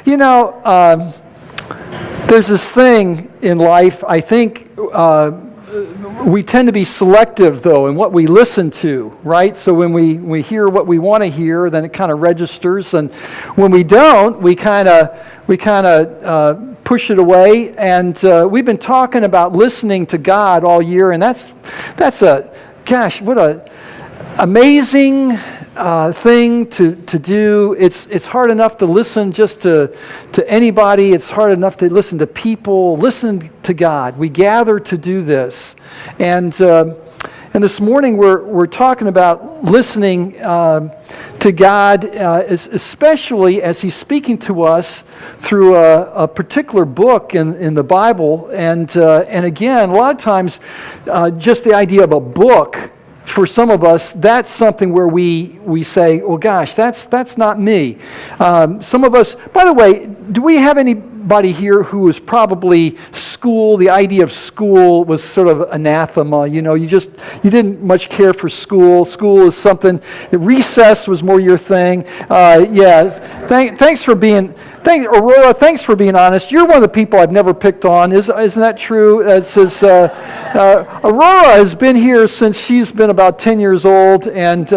You know, there's this thing in life, I think we tend to be selective, though, in what we listen to, right? So when we hear what we want to hear, then it kind of registers, and when we don't, we kind of push it away. And we've been talking about listening to God all year, and that's what a amazing thing to do. It's hard enough to listen just to anybody. It's hard enough to listen to people. Listen to God. We gather to do this, and this morning we're talking about listening to God, especially as He's speaking to us through a particular book in the Bible, and again, a lot of times, just the idea of a book. For some of us, that's something where we say, "Oh gosh, that's not me." Some of us, by the way, do we have anybody here who was probably school? The idea of school was sort of anathema. You know, you didn't much care for school. School is something. Recess was more your thing. Thanks for being. Aurora, thanks for being honest. You're one of the people I've never picked on. Isn't that true? It says Aurora has been here since she's been about 10 years old, and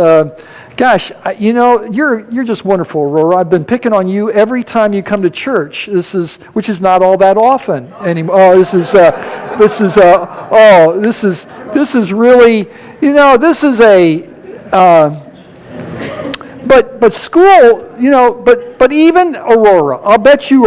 gosh, you're just wonderful, Aurora. I've been picking on you every time you come to church. Which is not all that often anymore. Oh, this is really, this is a. But school, but even Aurora, I bet you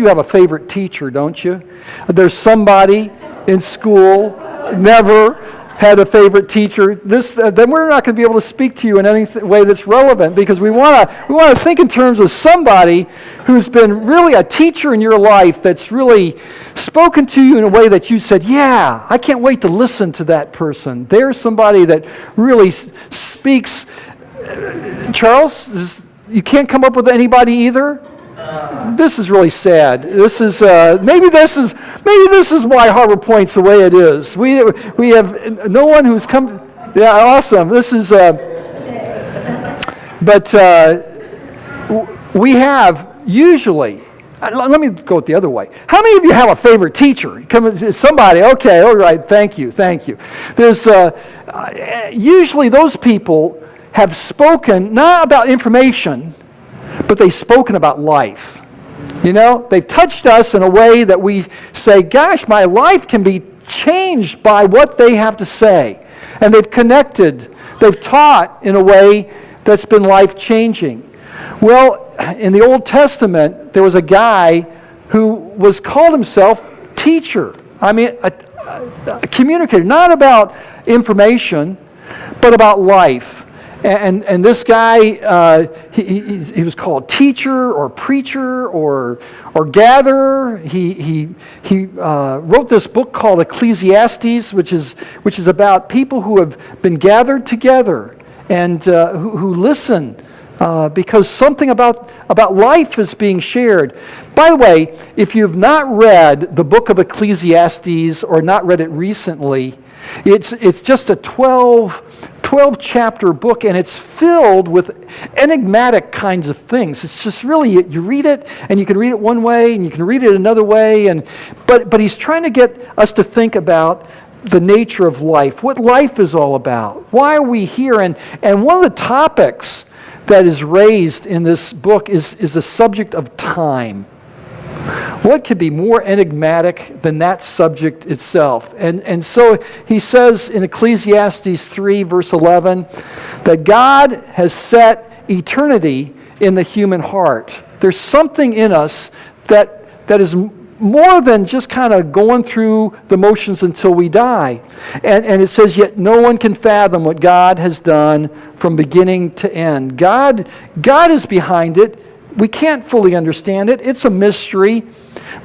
have a favorite teacher, don't you? There's somebody in school never had a favorite teacher. Then we're not going to be able to speak to you in any way that's relevant, because we want to think in terms of somebody who's been really a teacher in your life that's really spoken to you in a way that you said, "Yeah, I can't wait to listen to that person." There's somebody that really speaks. Charles, you can't come up with anybody either? This is really sad. This is maybe this is why HarborPointe's the way it is. We have no one who's come. Yeah, awesome. This is but we have usually. Let me go it the other way. How many of you have a favorite teacher? Somebody. Okay. All right. Thank you. There's usually those people have spoken not about information, but they've spoken about life. They've touched us in a way that we say, "Gosh, my life can be changed by what they have to say." And they've connected, they've taught in a way that's been life-changing. Well, in the Old Testament, there was a guy who called himself teacher. I mean, a communicator, not about information, but about life. And this guy, he was called teacher or preacher or gatherer. He wrote this book called Ecclesiastes, which is about people who have been gathered together and who listen because something about life is being shared. By the way, if you've not read the book of Ecclesiastes or not read it recently, it's just a 12-chapter book, and it's filled with enigmatic kinds of things. It's just really, you read it, and you can read it one way, and you can read it another way, but he's trying to get us to think about the nature of life, what life is all about. Why are we here? And one of the topics that is raised in this book is the subject of time. What could be more enigmatic than that subject itself? And so he says in Ecclesiastes 3, verse 11, that God has set eternity in the human heart. There's something in us that is more than just kind of going through the motions until we die. And it says, "Yet no one can fathom what God has done from beginning to end." God is behind it. We can't fully understand it. It's a mystery.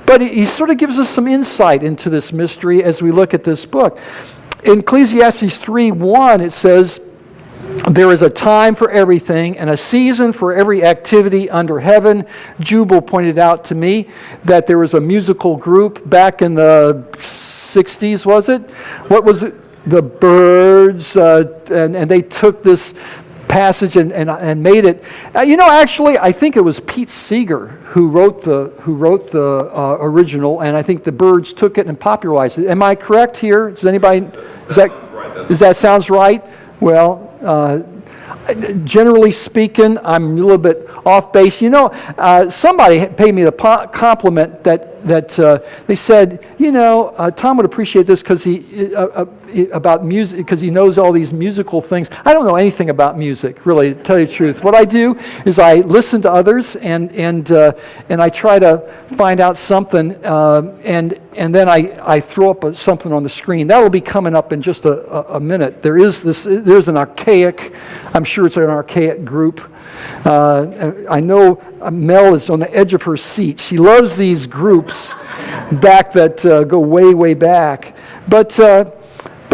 But he sort of gives us some insight into this mystery as we look at this book. In Ecclesiastes 3:1, it says, "There is a time for everything and a season for every activity under heaven." Jubal pointed out to me that there was a musical group back in the 60s, was it? What was it? The Birds, and they took this passage and made it. Actually, I think it was Pete Seeger who wrote the original, and I think the Byrds took it and popularized it. Am I correct here? Does that sounds right? Well, generally speaking, I'm a little bit off base. Somebody paid me the compliment that they said, Tom would appreciate this because about music, because he knows all these musical things. I don't know anything about music, really, to tell you the truth. What I do is I listen to others and I try to find out something, and then I throw up something on the screen. That will be coming up in just a minute. There's an archaic, I'm sure it's an archaic group. I know Mel is on the edge of her seat. She loves these groups back that go way, way back. But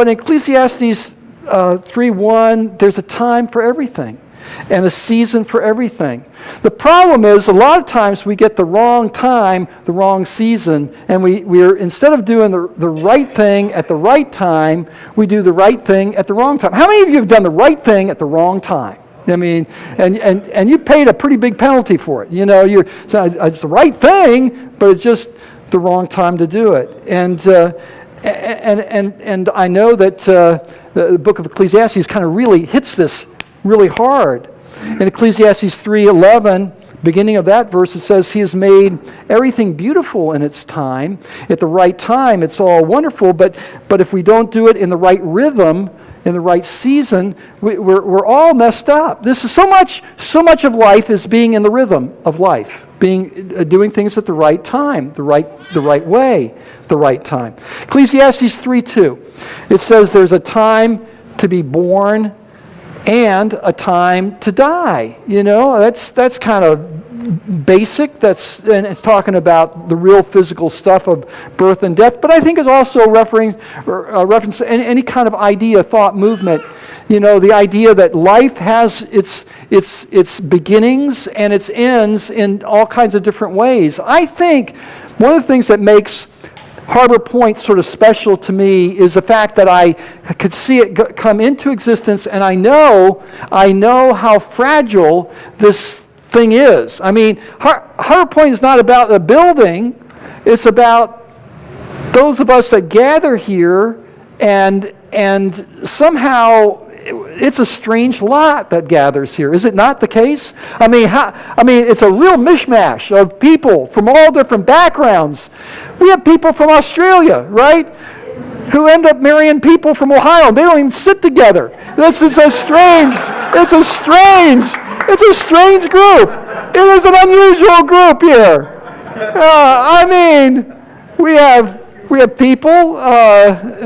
in Ecclesiastes 3:1, there's a time for everything and a season for everything. The problem is a lot of times we get the wrong time, the wrong season, and we're instead of doing the right thing at the right time, we do the right thing at the wrong time. How many of you have done the right thing at the wrong time? I mean, and you paid a pretty big penalty for it. It's the right thing, but it's just the wrong time to do it. And I know that the book of Ecclesiastes kind of really hits this really hard. In Ecclesiastes 3:11, beginning of that verse, it says, He has made everything beautiful in its time. At the right time, it's all wonderful, but if we don't do it in the right rhythm, in the right season, we're all messed up. This is so much of life is being in the rhythm of life, doing things at the right time, the right way, the right time. Ecclesiastes 3:2, it says there's a time to be born and a time to die. That's kind of basic. And it's talking about the real physical stuff of birth and death. But I think it's also reference any kind of idea, thought, movement. The idea that life has its beginnings and its ends in all kinds of different ways. I think one of the things that makes HarborPointe sort of special to me is the fact that I could see it come into existence, and I know how fragile this thing is. I mean, HarborPointe is not about the building; it's about those of us that gather here, and somehow it's a strange lot that gathers here. Is it not the case? I mean, it's a real mishmash of people from all different backgrounds. We have people from Australia, right, who end up marrying people from Ohio. They don't even sit together. This is a strange group. It is an unusual group here. We have people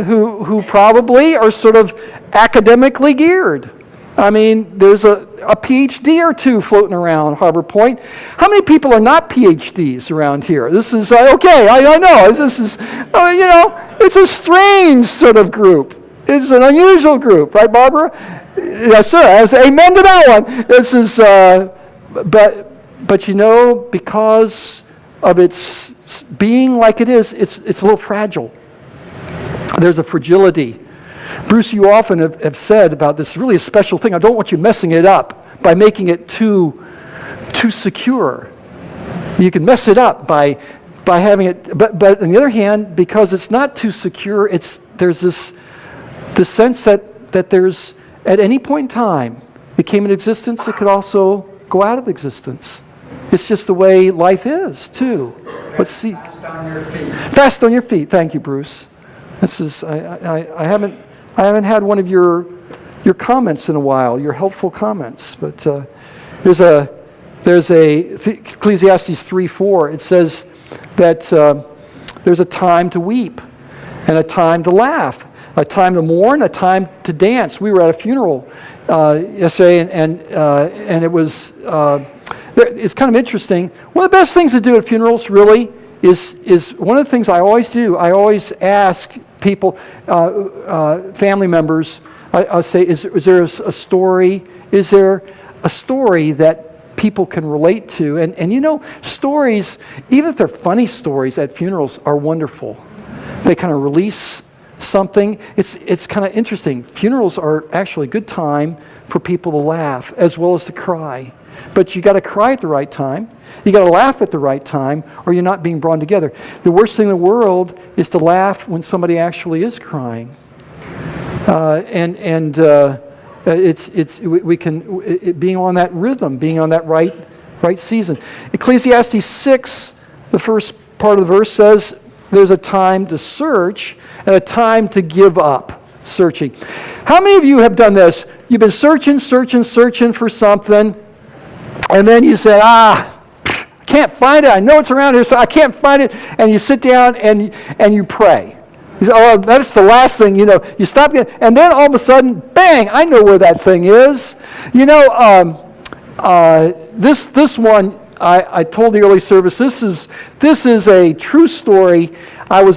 who probably are sort of academically geared. I mean, there's a PhD or two floating around HarborPointe. How many people are not PhDs around here? This is, okay, I know. This is, it's a strange sort of group. It's an unusual group, right, Barbara? Yes, sir. Amen to that one. This is, but because of its being like it is, it's a little fragile. There's a fragility. Bruce, you often have said about this really special thing. I don't want you messing it up by making it too secure. You can mess it up by having it, but on the other hand, because it's not too secure, there's this sense that there's at any point in time it came into existence, it could also go out of existence. It's just the way life is, too. Let's see. Fast on your feet. Fast on your feet. Thank you, Bruce. This is I haven't had one of your comments in a while, your helpful comments. But there's Ecclesiastes 3:4. It says that there's a time to weep and a time to laugh, a time to mourn, a time to dance. We were at a funeral yesterday, and it was. It's kind of interesting. One of the best things to do at funerals, really, is one of the things I always do. I always ask people, family members, I'll say, is there a story? Is there a story that people can relate to? And stories, even if they're funny stories at funerals, are wonderful. They kind of release something. It's kind of interesting. Funerals are actually a good time for people to laugh as well as to cry. But you got to cry at the right time. You got to laugh at the right time, or you're not being brought together. The worst thing in the world is to laugh when somebody actually is crying. Being on that rhythm, being on that right season. Ecclesiastes 6, the first part of the verse says, there's a time to search and a time to give up searching. How many of you have done this? You've been searching for something, and then you say, I can't find it. I know it's around here, so I can't find it. And you sit down and you pray. You say, oh, that's the last thing, You stop, and then all of a sudden, bang, I know where that thing is. This one, I told the early service, this is a true story. I was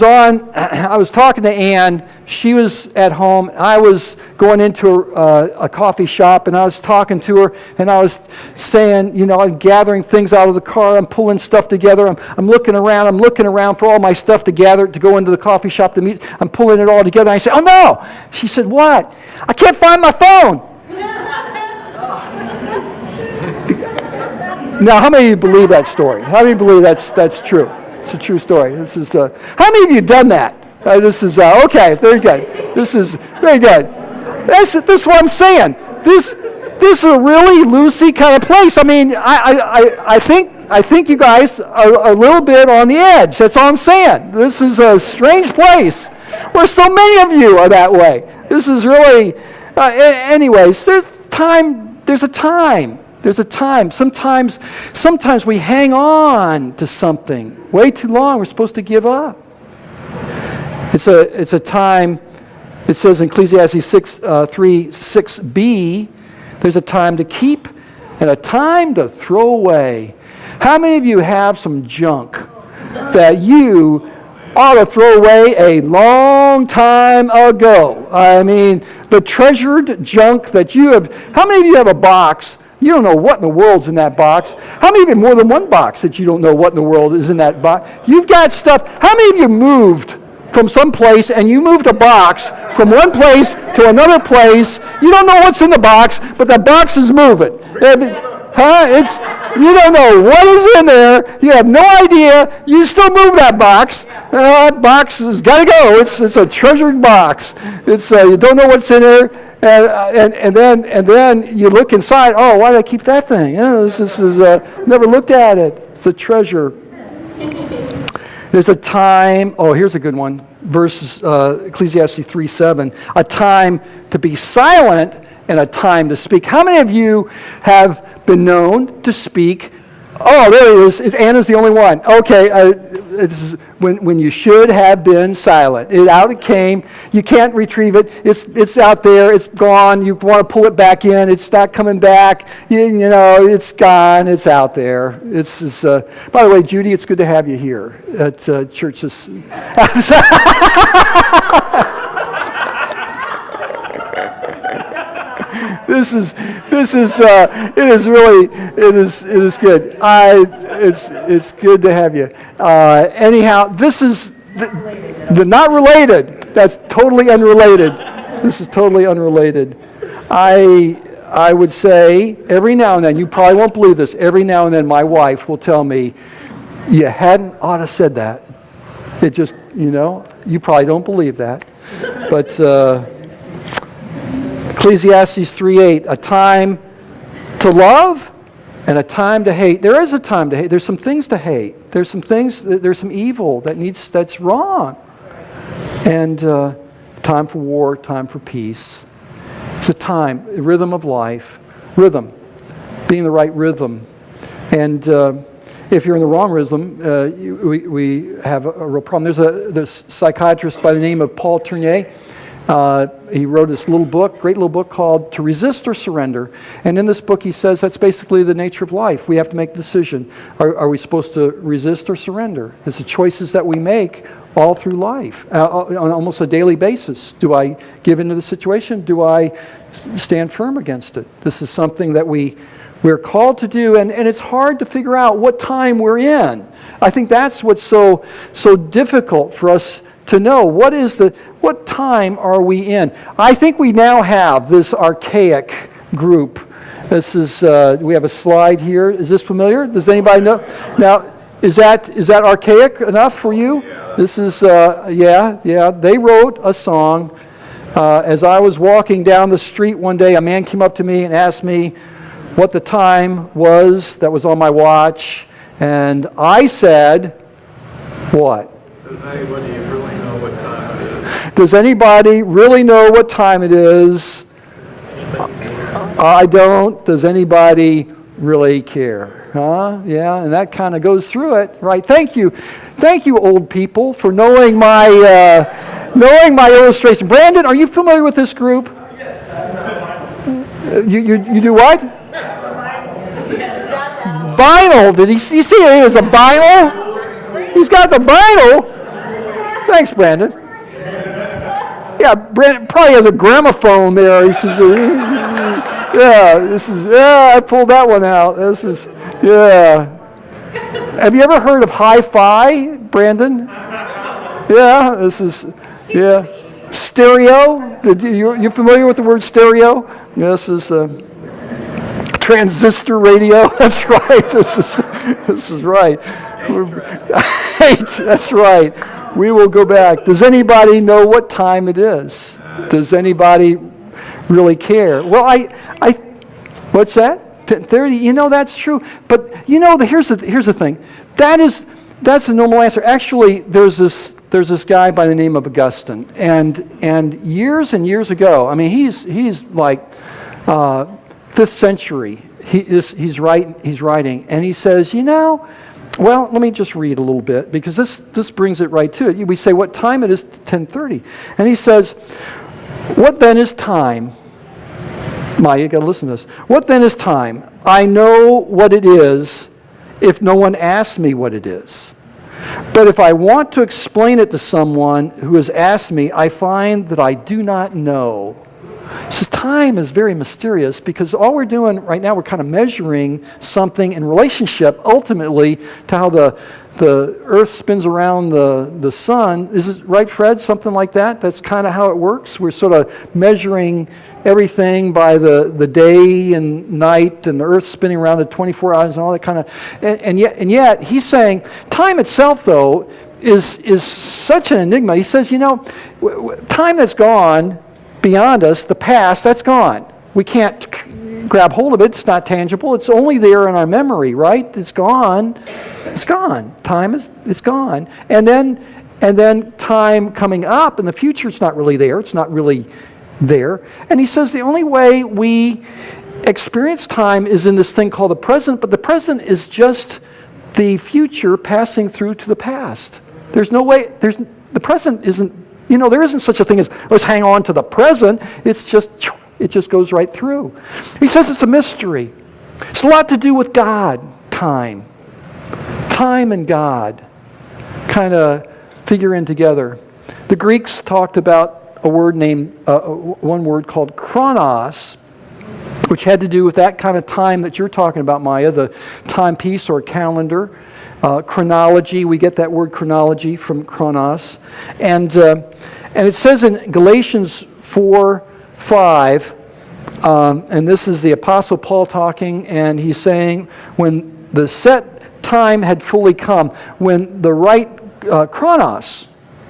talking to Ann. She was at home. I was going into a coffee shop, and I was talking to her, and I was saying, I'm gathering things out of the car. I'm pulling stuff together. I'm looking around for all my stuff to gather to go into the coffee shop to meet. I'm pulling it all together. And I said, oh no! She said, what? I can't find my phone. Now, how many of you believe that story? How many believe that's true? It's a true story. This is. How many of you have done that? This is okay. Very good. This is very good. This is what I'm saying. This is a really loosey kind of place. I mean, I think you guys are a little bit on the edge. That's all I'm saying. This is a strange place where so many of you are that way. This is really. Anyways, there's time. There's a time. There's a time. Sometimes we hang on to something way too long. We're supposed to give up. It's a time. It says in Ecclesiastes 6:3-6b, there's a time to keep and a time to throw away. How many of you have some junk that you ought to throw away a long time ago? I mean, the treasured junk that you have. How many of you have a box? You don't know what in the world's in that box. How many of you have more than one box that you don't know what in the world is in that box? You've got stuff. How many of you moved from some place and you moved a box from one place to another place? You don't know what's in the box, but the box is moving. You don't know what is in there. You have no idea. You still move that box. That box has got to go. It's a treasured box. You don't know what's in there. And then you look inside. Oh, why did I keep that thing? This is never looked at it. It's a treasure. There's a time. Oh, here's a good one. Verses Ecclesiastes 3:7. A time to be silent and a time to speak. How many of you have been known to speak? Oh, there it is. Anna's the only one. Okay, this is when you should have been silent. It came. You can't retrieve it. It's out there. It's gone. You want to pull it back in. It's not coming back. It's gone. It's out there. By the way, Judy, it's good to have you here at church. It is good. It's good to have you. Anyhow, this is the not related. That's totally unrelated. This is totally unrelated. I would say every now and then, you probably won't believe this, every now and then my wife will tell me, you hadn't ought to said that. It just, you probably don't believe that. But Ecclesiastes 3:8, a time to love and a time to hate. There is a time to hate. There's some things to hate. There's some evil that's wrong. And time for war, time for peace. It's a time, a rhythm of life. Rhythm, being the right rhythm. And if you're in the wrong rhythm, we have a real problem. There's a psychiatrist by the name of Paul Tournier. He wrote this great little book called To Resist or Surrender. And in this book he says that's basically the nature of life. We have to make a decision. Are we supposed to resist or surrender? It's the choices that we make all through life, on almost a daily basis. Do I give into the situation? Do I stand firm against it? This is something that we're called to do, and it's hard to figure out what time we're in. I think that's what's so difficult for us to know what time are we in. I think we now have this archaic group. This is we have a slide here. Is this familiar? Does anybody know? Now, is that archaic enough for you? This is yeah. They wrote a song. As I was walking down the street one day, a man came up to me and asked me what the time was that was on my watch, and I said, what? Does anybody really know what time it is? Does anybody really know what time it is? I don't. Does anybody really care? Huh? Yeah, and that kind of goes through it, right? Thank you, old people, for knowing my illustration. Brandon, are you familiar with this group? Yes. You do what? Vinyl. Did you see it as a vinyl? He's got the vinyl. Thanks, Brandon. Yeah, Brandon probably has a gramophone there. He says, I pulled that one out. Have you ever heard of hi-fi, Brandon? Yeah, stereo. You familiar with the word stereo? This is transistor radio. That's right. This is right. That's right. We will go back. Does anybody know what time it is? Does anybody really care? Well, I what's that? 10:30. You know that's true. But here's the thing. That's the normal answer. Actually, there's this guy by the name of Augustine, and years ago. I mean, he's like 5th century. He's writing, and he says, well, let me just read a little bit, because this brings it right to it. We say, what time it is? 10:30. And he says, what then is time? Maya, you got to listen to this. What then is time? I know what it is if no one asks me what it is. But if I want to explain it to someone who has asked me, I find that I do not know. He says time is very mysterious, because all we're doing right now, we're kind of measuring something in relationship ultimately to how the earth spins around the sun. Is it right, Fred? Something like that? That's kind of how it works. We're sort of measuring everything by the day and night, and the earth spinning around the 24 hours and all that kind of. And yet he's saying time itself, though, is such an enigma. He says, time that's gone beyond us, the past, that's gone. We can't grab hold of it. It's not tangible. It's only there in our memory, right? It's gone. It's gone. It's gone. And then time coming up in the future, it's not really there. It's not really there. And he says the only way we experience time is in this thing called the present, but the present is just the future passing through to the past. There's no way, the present isn't, there isn't such a thing as let's hang on to the present. It just goes right through. He says it's a mystery. It's a lot to do with God, time. Time and God kind of figure in together. The Greeks talked about a word one word called chronos, which had to do with that kind of time that you're talking about, Maya, the timepiece or calendar. Chronology, we get that word chronology from chronos. And it says in Galatians 4:5, and this is the Apostle Paul talking, and he's saying, when the set time had fully come, when the right chronos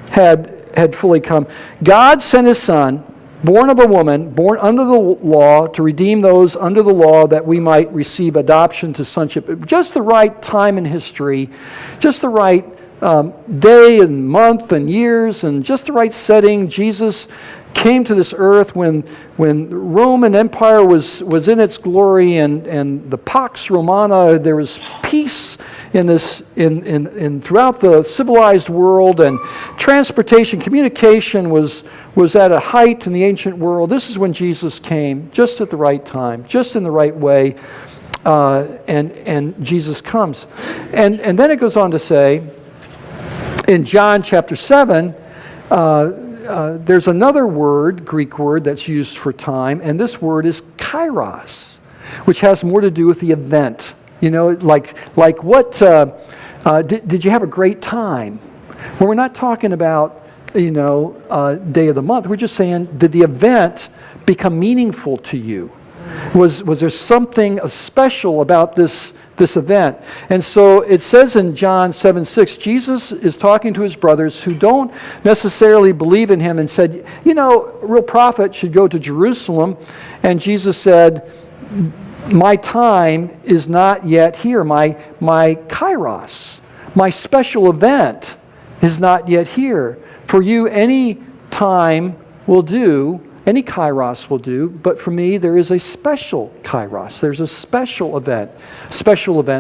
had fully come, God sent His Son, born of a woman, born under the law, to redeem those under the law, that we might receive adoption to sonship. Just the right time in history, just the right day and month and years, and just the right setting. Jesus came to this earth when the Roman Empire was in its glory, and the Pax Romana, there was peace in throughout the civilized world, and transportation, communication was at a height in the ancient world. This is when Jesus came, just at the right time, just in the right way, and Jesus comes. And then it goes on to say, in John chapter 7, there's another word, Greek word, that's used for time, and this word is kairos, which has more to do with the event. Like what, did you have a great time? Well, we're not talking about day of the month. We're just saying, did the event become meaningful to you? Was there something special about this event? And so it says in John 7:6, Jesus is talking to his brothers who don't necessarily believe in him and said, a real prophet should go to Jerusalem. And Jesus said, my time is not yet here. My kairos, my special event is not yet here. For you, any time will do, any kairos will do, but for me, there is a special kairos. There's a special event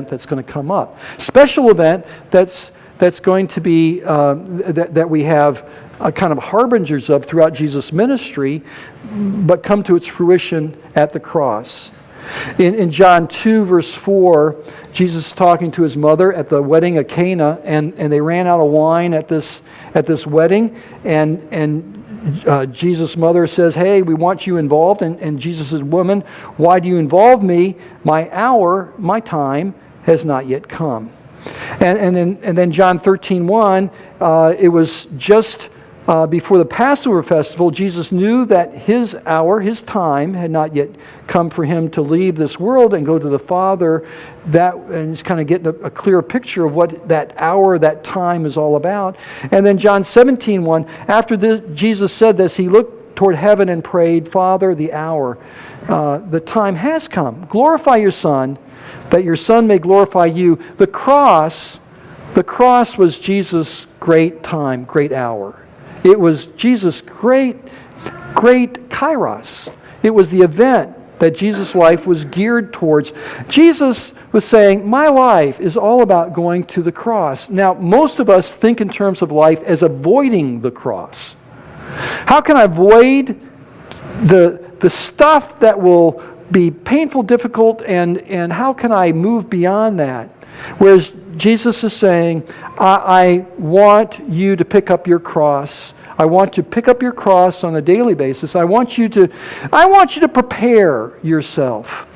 that's going to come up. Special event that's going to be, that we have a kind of harbingers of throughout Jesus' ministry, but come to its fruition at the cross. In John 2, verse 4, Jesus is talking to his mother at the wedding of Cana, and they ran out of wine at this wedding, and Jesus' mother says, hey, we want you involved. And Jesus says, woman, why do you involve me? My hour, my time has not yet come. And then John 13:1, it was just before the Passover festival. Jesus knew that his hour, his time, had not yet come for him to leave this world and go to the Father. And he's kind of getting a clearer picture of what that hour, that time is all about. And then John 17:1, after Jesus said this, he looked toward heaven and prayed, Father, the hour, the time has come. Glorify your Son, that your Son may glorify you. The cross was Jesus' great time, great hour. It was Jesus' great kairos. It was the event that Jesus' life was geared towards. Jesus was saying, my life is all about going to the cross. Now, most of us think in terms of life as avoiding the cross. How can I avoid the stuff that will be painful, difficult, and how can I move beyond that? Whereas Jesus is saying, I want you to pick up your cross. I want to pick up your cross on a daily basis. I want you to prepare yourself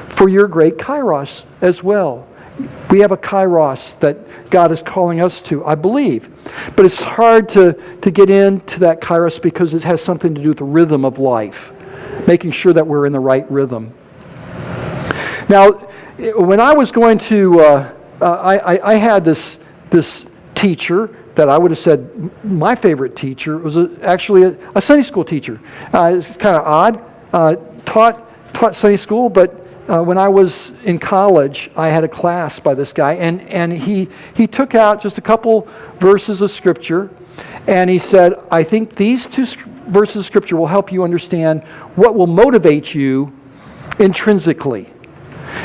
for your great kairos as well. We have a kairos that God is calling us to, I believe. But it's hard to get into that kairos because it has something to do with the rhythm of life, making sure that we're in the right rhythm. Now, when I was going to, I had this teacher that I would have said my favorite teacher was actually a Sunday school teacher. It's kind of odd. Taught Sunday school, but when I was in college, I had a class by this guy, and he took out just a couple verses of Scripture, and he said, I think these two verses of Scripture will help you understand what will motivate you intrinsically.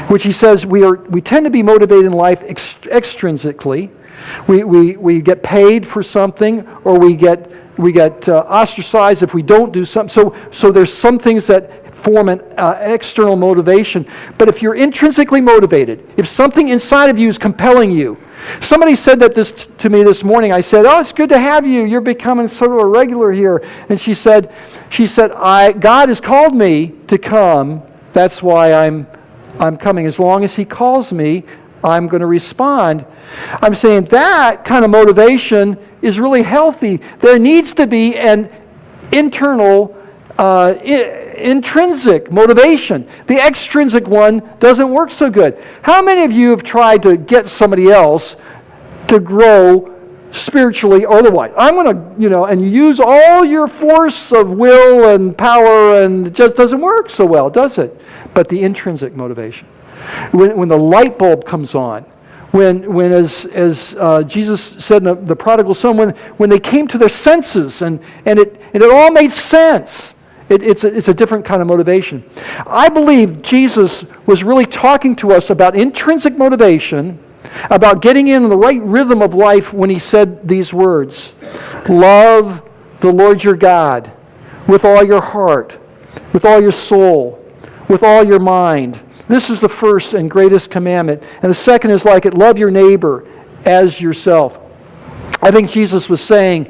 Which he says we tend to be motivated in life extrinsically. We get paid for something, or we get ostracized if we don't do something. So there's some things that form an external motivation. But if you're intrinsically motivated, if something inside of you is compelling you, somebody said that to me this morning. I said, "Oh, it's good to have you. You're becoming sort of a regular here." And she said, God has called me to come. That's why I'm coming. As long as He calls me, I'm going to respond. I'm saying that kind of motivation is really healthy. There needs to be an internal, intrinsic motivation. The extrinsic one doesn't work so good. How many of you have tried to get somebody else to grow spiritually or otherwise? I'm going to, and you use all your force of will and power, and it just doesn't work so well, does it? But the intrinsic motivation. When the light bulb comes on, when as Jesus said in the prodigal son, when they came to their senses and it all made sense, it's a different kind of motivation. I believe Jesus was really talking to us about intrinsic motivation, about getting in the right rhythm of life when He said these words: love the Lord your God with all your heart, with all your soul, with all your mind. This is the first and greatest commandment. And the second is like it: love your neighbor as yourself. I think Jesus was saying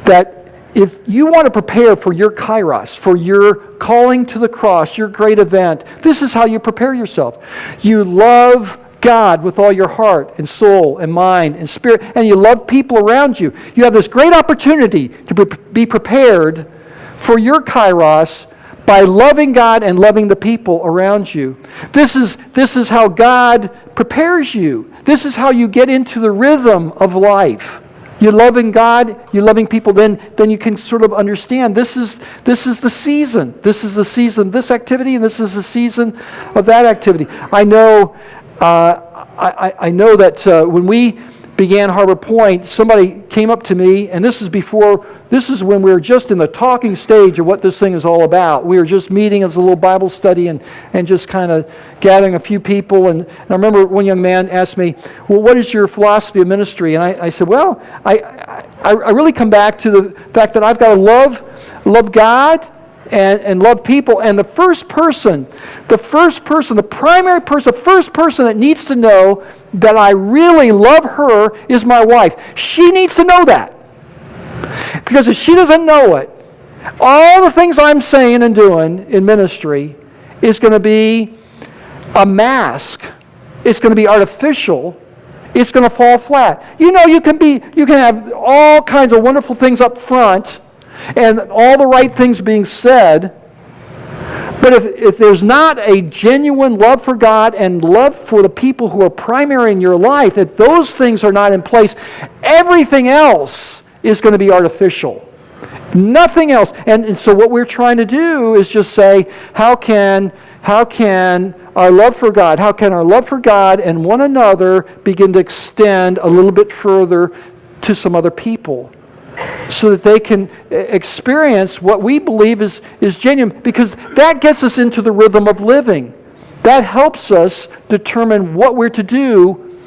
that if you want to prepare for your kairos, for your calling to the cross, your great event, this is how you prepare yourself. You love God with all your heart and soul and mind and spirit, and you love people around you, you have this great opportunity to be prepared for your kairos by loving God and loving the people around you. This is how God prepares you. This is how you get into the rhythm of life. You're loving God, you're loving people, then you can sort of understand this is the season. This is the season of this activity, and this is the season of that activity. I know that when we began HarborPointe, somebody came up to me, and this is when we were just in the talking stage of what this thing is all about. We were just meeting as a little Bible study and just kind of gathering a few people. And I remember one young man asked me, well, what is your philosophy of ministry? And I said, well, I really come back to the fact that I've got to love God and love people. And the first person, the primary person, the first person that needs to know that I really love her is my wife. She needs to know that. Because if she doesn't know it, all the things I'm saying and doing in ministry is going to be a mask. It's going to be artificial. It's going to fall flat. You can have all kinds of wonderful things up front and all the right things being said, but if there's not a genuine love for God and love for the people who are primary in your life, if those things are not in place, everything else is going to be artificial. Nothing else. And so what we're trying to do is just say, how can our love for God, how can our love for God and one another begin to extend a little bit further to some other people, so that they can experience what we believe is genuine, because that gets us into the rhythm of living. That helps us determine what we're to do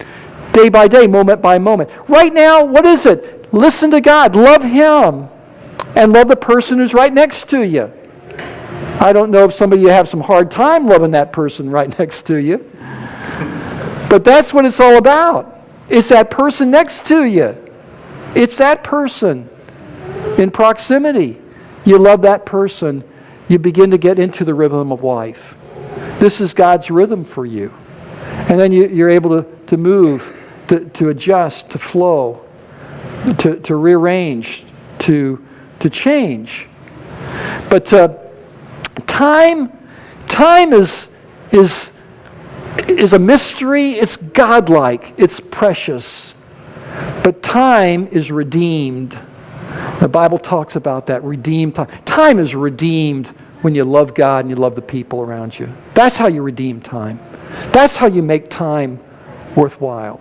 day by day, moment by moment. Right now, what is it? Listen to God, love Him, and love the person who's right next to you. I don't know if some of you have some hard time loving that person right next to you, but that's what it's all about. It's that person next to you. It's that person in proximity. You love that person. You begin to get into the rhythm of life. This is God's rhythm for you. And then you're able to move, to adjust, to flow, to rearrange, to change. But time is a mystery. It's godlike. It's precious. But time is redeemed. The Bible talks about that, redeemed time. Time is redeemed when you love God and you love the people around you. That's how you redeem time. That's how you make time worthwhile.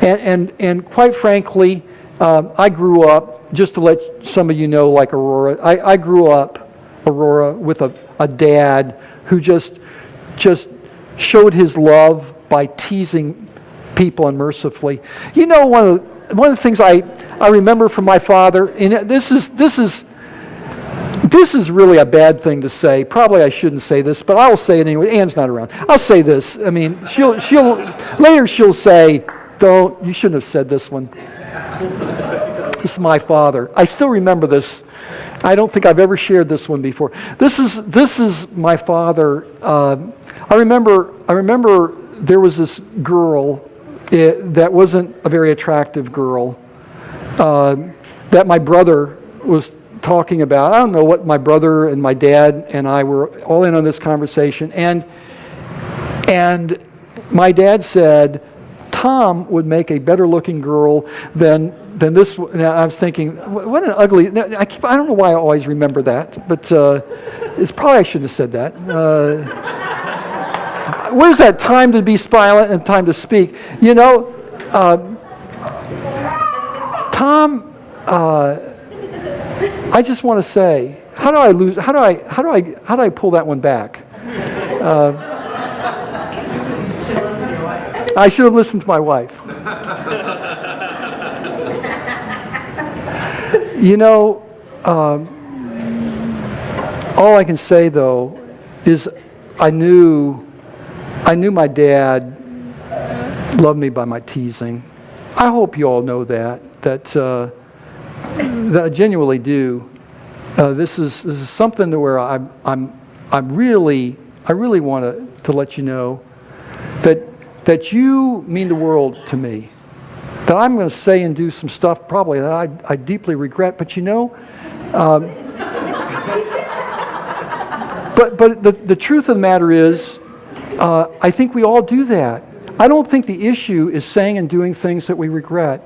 And quite frankly, I grew up, just to let some of you know, like Aurora, I grew up, Aurora, with a dad who just showed his love by teasing people unmercifully. You know, one of the things I remember from my father, and this is really a bad thing to say. Probably I shouldn't say this, but I will say it anyway. Ann's not around. I'll say this. I mean, she'll later she'll say, you shouldn't have said this one. This is my father. I still remember this. I don't think I've ever shared this one before. This is my father. I remember there was this girl that wasn't a very attractive girl that my brother was talking about. I don't know what my brother and my dad and I were all in on this conversation, and my dad said Tom would make a better looking girl than this. Now, I was thinking, what an ugly. I don't know why I always remember that, but it's probably I shouldn't have said that. Where's that time to be silent and time to speak? You know, Tom. I just want to say, how do I pull that one back? I should have listened to my wife. You know, all I can say though is I knew my dad loved me by my teasing. I hope you all know that I genuinely do. This is something to where I really want to let you know that that you mean the world to me. That I'm going to say and do some stuff probably that I deeply regret, but but the truth of the matter is, I think we all do that. I don't think the issue is saying and doing things that we regret.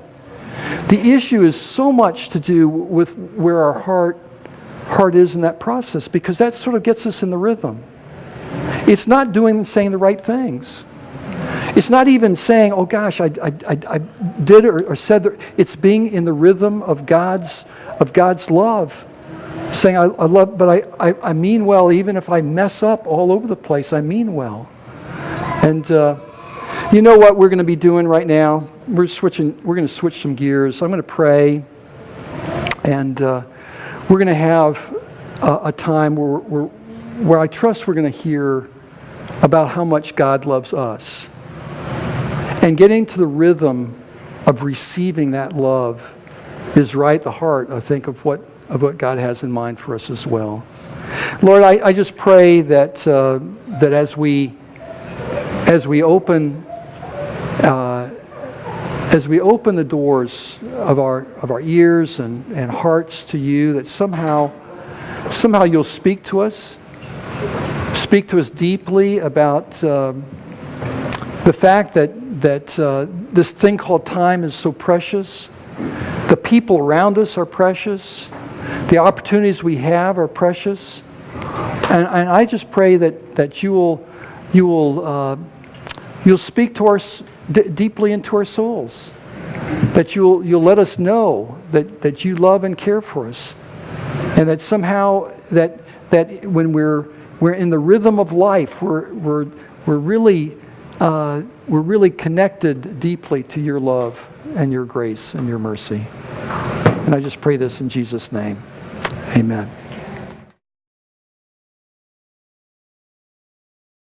The issue is so much to do with where our heart is in that process, because that sort of gets us in the rhythm. It's not doing and saying the right things. It's not even saying, oh gosh, I did or said that. It's being in the rhythm of God's love. Saying, I love, but I mean well, even if I mess up all over the place, I mean well. And you know what we're going to be doing right now? We're going to switch some gears. I'm going to pray, and we're going to have a time where I trust we're going to hear about how much God loves us. And getting to the rhythm of receiving that love is right at the heart, I think, of what God has in mind for us as well. Lord, I just pray that as we open the doors of our ears and hearts to you, that somehow you'll speak to us deeply about the fact that this thing called time is so precious. The people around us are precious. The opportunities we have are precious. And I just pray that you'll speak to us deeply into our souls. That you'll let us know that you love and care for us. And that somehow that when we're in the rhythm of life, we're really connected deeply to your love and your grace and your mercy. And I just pray this in Jesus' name. Amen.